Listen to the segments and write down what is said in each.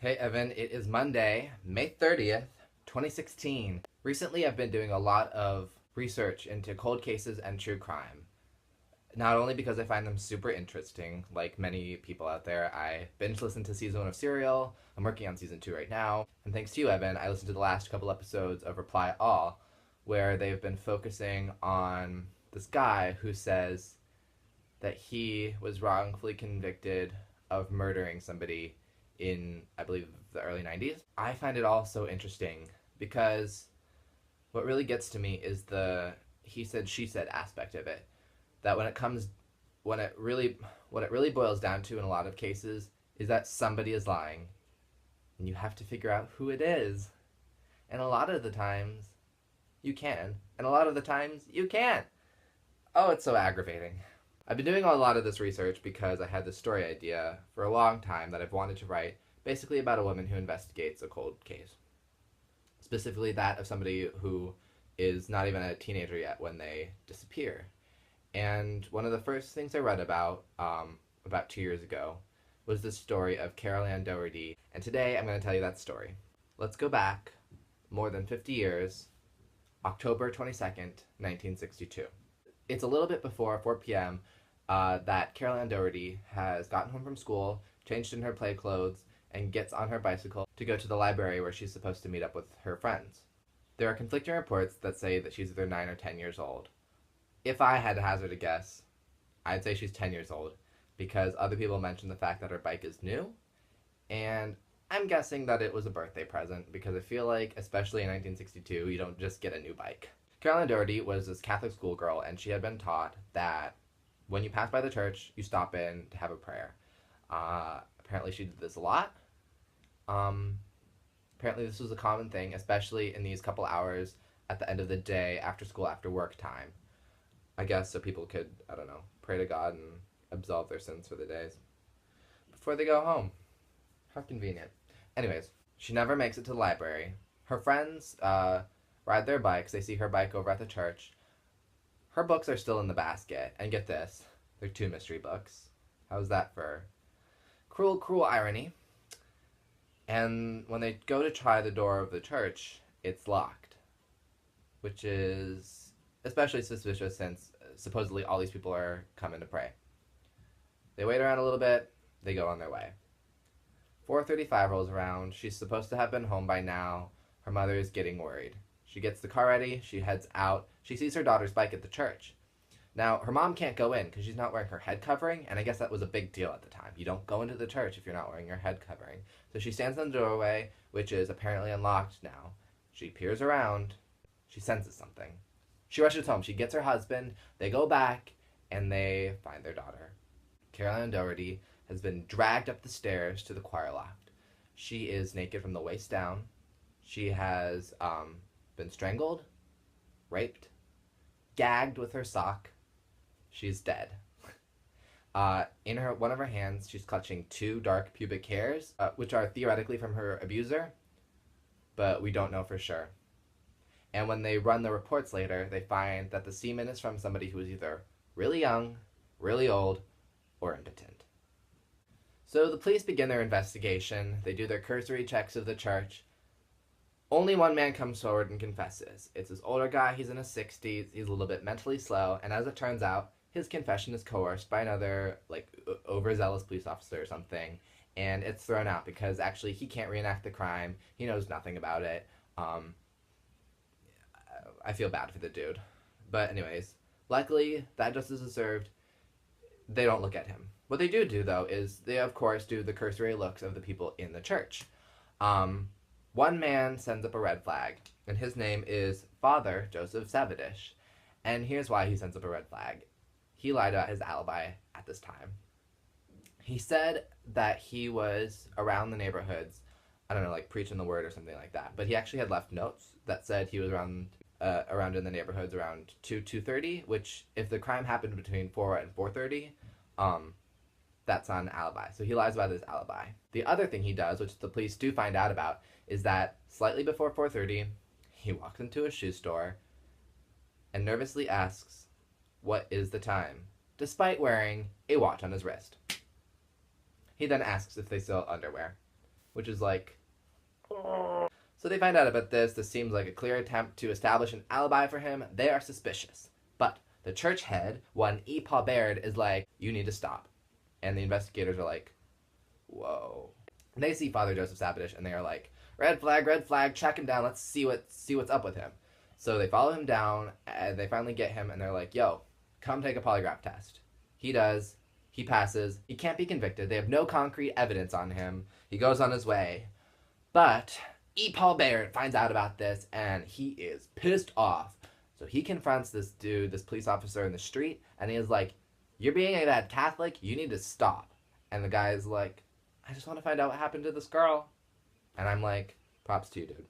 Hey Evan, it is Monday, May 30th, 2016. Recently I've been doing a lot of research into cold cases and true crime. Not only because I find them super interesting, like many people out there, I binge listened to season 1 of Serial, I'm working on season 2 right now, and thanks to you Evan, I listened to the last couple episodes of Reply All, where they've been focusing on this guy who says that he was wrongfully convicted of murdering somebody in, I believe, the early 90s. I find it all so interesting because what really gets to me is the he said, she said aspect of it. That what it really boils down to in a lot of cases is that somebody is lying and you have to figure out who it is. And a lot of the times you can, and a lot of the times you can't. Oh, it's so aggravating. I've been doing a lot of this research because I had this story idea for a long time that I've wanted to write, basically about a woman who investigates a cold case. Specifically that of somebody who is not even a teenager yet when they disappear. And one of the first things I read about 2 years ago, was the story of Carol Ann Dougherty. And today I'm going to tell you that story. Let's go back more than 50 years, October 22nd, 1962. It's a little bit before 4 p.m. That Carol Ann Dougherty has gotten home from school, changed in her play clothes, and gets on her bicycle to go to the library where she's supposed to meet up with her friends. There are conflicting reports that say that she's either 9 or 10 years old. If I had to hazard a guess, I'd say she's 10 years old, because other people mention the fact that her bike is new, and I'm guessing that it was a birthday present, because I feel like, especially in 1962, you don't just get a new bike. Carol Ann Dougherty was this Catholic schoolgirl, and she had been taught that when you pass by the church, you stop in to have a prayer. Apparently she did this a lot. Apparently this was a common thing, especially in these couple hours at the end of the day, after school, after work time. I guess so people could, I don't know, pray to God and absolve their sins for the days before they go home. How convenient. Anyways, she never makes it to the library. Her friends ride their bikes. They see her bike over at the church. Her books are still in the basket. And get this, they're 2 mystery books. How's that for cruel, cruel irony? And when they go to try the door of the church, it's locked. Which is especially suspicious since supposedly all these people are coming to pray. They wait around a little bit, they go on their way. 4:35 rolls around, she's supposed to have been home by now. Her mother is getting worried. She gets the car ready, she heads out, she sees her daughter's bike at the church. Now, her mom can't go in because she's not wearing her head covering, and I guess that was a big deal at the time. You don't go into the church if you're not wearing your head covering. So she stands in the doorway, which is apparently unlocked now. She peers around, she senses something. She rushes home, she gets her husband, they go back, and they find their daughter. Carol Ann Dougherty has been dragged up the stairs to the choir loft. She is naked from the waist down. She has been strangled, raped, gagged with her sock. She's dead. In one of her hands, she's clutching 2 dark pubic hairs, which are theoretically from her abuser, but we don't know for sure. And when they run the reports later, they find that the semen is from somebody who is either really young, really old, or impotent. So the police begin their investigation. They do their cursory checks of the church. Only one man comes forward and confesses. It's this older guy, he's in his 60s, he's a little bit mentally slow, and as it turns out, his confession is coerced by another, overzealous police officer or something, and it's thrown out because actually he can't reenact the crime, he knows nothing about it. I feel bad for the dude. But anyways, luckily, that justice is served. They don't look at him. What they do, though, is they, of course, do the cursory looks of the people in the church. One man sends up a red flag, and his name is Father Joseph Savadish. And here's why he sends up a red flag. He lied about his alibi at this time. He said that he was around the neighborhoods, I don't know, preaching the word or something like that. But he actually had left notes that said he was around in the neighborhoods around 2:30, which if the crime happened between 4 and 4:30, that's not an alibi. So he lies about his alibi. The other thing he does, which the police do find out about, is that slightly before 4:30, he walks into a shoe store and nervously asks, "What is the time?" despite wearing a watch on his wrist. He then asks if they sell underwear, which is like... So they find out about this. This seems like a clear attempt to establish an alibi for him. They are suspicious. But the church head, one E. Paul Baird, is like, you need to stop. And the investigators are like, whoa. And they see Father Joseph Sabadish, and they are like, red flag, track him down. Let's see what's up with him. So they follow him down, and they finally get him, and they're like, yo, come take a polygraph test. He does. He passes. He can't be convicted. They have no concrete evidence on him. He goes on his way. But E. Paul Baird finds out about this, and he is pissed off. So he confronts this dude, this police officer in the street, and he is like, you're being a bad Catholic. You need to stop. And the guy is like, I just want to find out what happened to this girl. And I'm like, props to you, dude.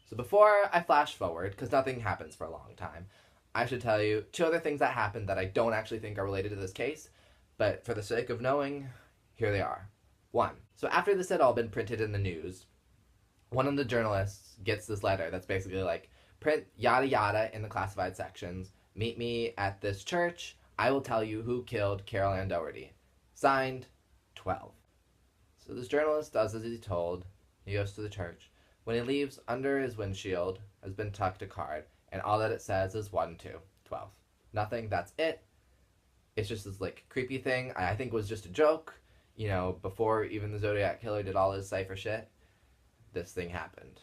So before I flash forward, because nothing happens for a long time, I should tell you 2 other things that happened that I don't actually think are related to this case, but for the sake of knowing, here they are. 1. So after this had all been printed in the news, one of the journalists gets this letter that's basically like, print yada yada in the classified sections, meet me at this church, I will tell you who killed Carol Ann Dougherty. Signed, 12. So this journalist does as he's told. He goes to the church. When he leaves, under his windshield has been tucked a card, and all that it says is 1, 2, 12. Nothing, that's it. It's just this, like, creepy thing I think was just a joke. You know, before even the Zodiac Killer did all his cypher shit, this thing happened.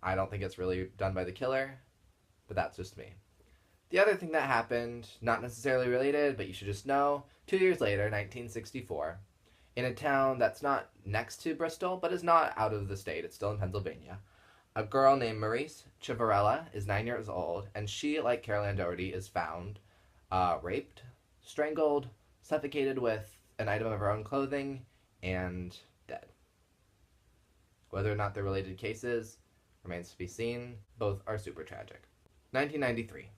I don't think it's really done by the killer, but that's just me. The other thing that happened, not necessarily related, but you should just know, 2 years later, 1964, in a town that's not next to Bristol, but is not out of the state, it's still in Pennsylvania, a girl named Maurice Chivarella is 9 years old, and she, like Carol Ann Dougherty, is found raped, strangled, suffocated with an item of her own clothing, and dead. Whether or not they're related cases remains to be seen. Both are super tragic. 1993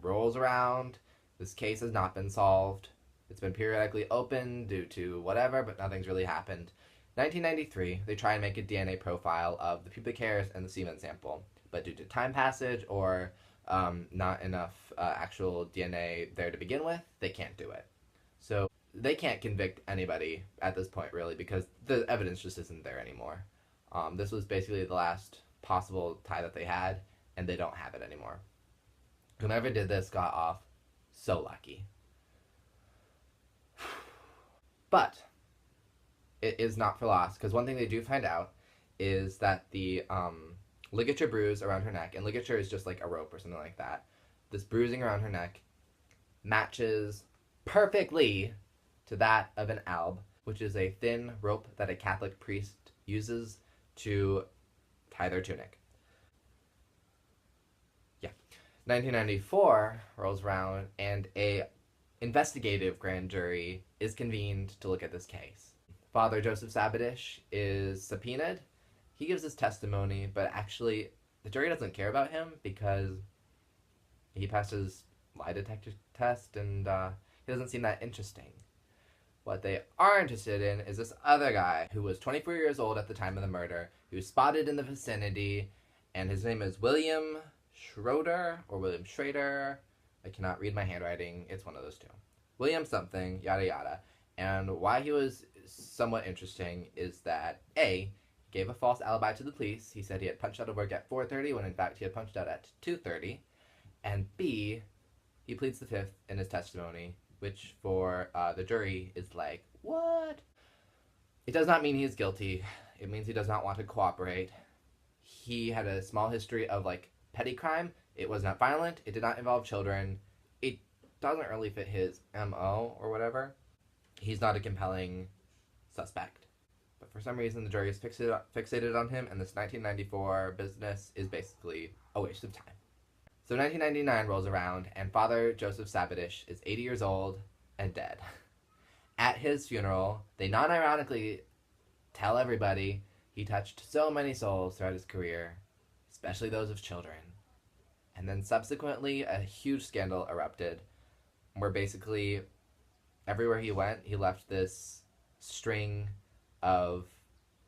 rolls around. This case has not been solved. It's been periodically open due to whatever, but nothing's really happened. 1993, they try and make a DNA profile of the pubic hairs and the semen sample, but due to time passage or not enough actual DNA there to begin with, they can't do it. So they can't convict anybody at this point, really, because the evidence just isn't there anymore. This was basically the last possible tie that they had, and they don't have it anymore. Whomever did this got off so lucky. But it is not for loss, because one thing they do find out is that the ligature bruise around her neck, and ligature is just like a rope or something like that, this bruising around her neck matches perfectly to that of an alb, which is a thin rope that a Catholic priest uses to tie their tunic. Yeah. 1994 rolls around, and a investigative grand jury is convened to look at this case. Father Joseph Sabadish is subpoenaed. He gives his testimony, but actually the jury doesn't care about him because he passed his lie detector test, and he doesn't seem that interesting. What they are interested in is this other guy who was 24 years old at the time of the murder, who was spotted in the vicinity, and his name is William Schroeder, or William Schrader. I cannot read my handwriting. It's one of those two. William something, yada yada. And why he was somewhat interesting is that, A, he gave a false alibi to the police. He said he had punched out of work at 4:30 when in fact he had punched out at 2:30. And B, he pleads the fifth in his testimony, which for the jury is like, what? It does not mean he is guilty. It means he does not want to cooperate. He had a small history of like petty crime. It was not violent. It did not involve children. It doesn't really fit his MO or whatever. He's not a compelling suspect. But for some reason, the jury is fixated on him, and this 1994 business is basically a waste of time. So 1999 rolls around, and Father Joseph Sabadish is 80 years old and dead. At his funeral, they non-ironically tell everybody he touched so many souls throughout his career, especially those of children. And then subsequently, a huge scandal erupted, where basically everywhere he went, he left this string of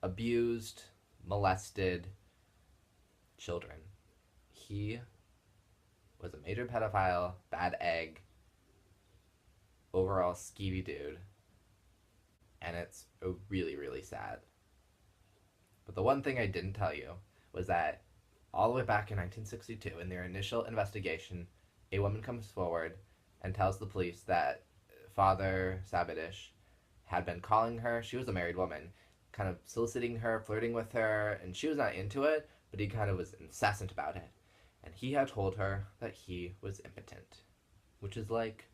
abused, molested children. He was a major pedophile, bad egg, overall skeevy dude. And it's really, really sad. the one thing I didn't tell you was that all the way back in 1962, in their initial investigation, a woman comes forward and tells the police that Father Sabadish had been calling her. She was a married woman, kind of soliciting her, flirting with her, and she was not into it, but he kind of was incessant about it. And he had told her that he was impotent, which is like...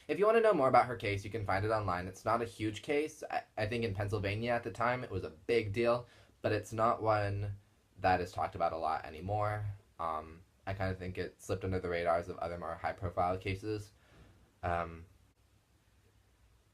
If you want to know more about her case, you can find it online. It's not a huge case. I think in Pennsylvania at the time it was a big deal, but it's not one that is talked about a lot anymore. I kind of think it slipped under the radars of other more high-profile cases.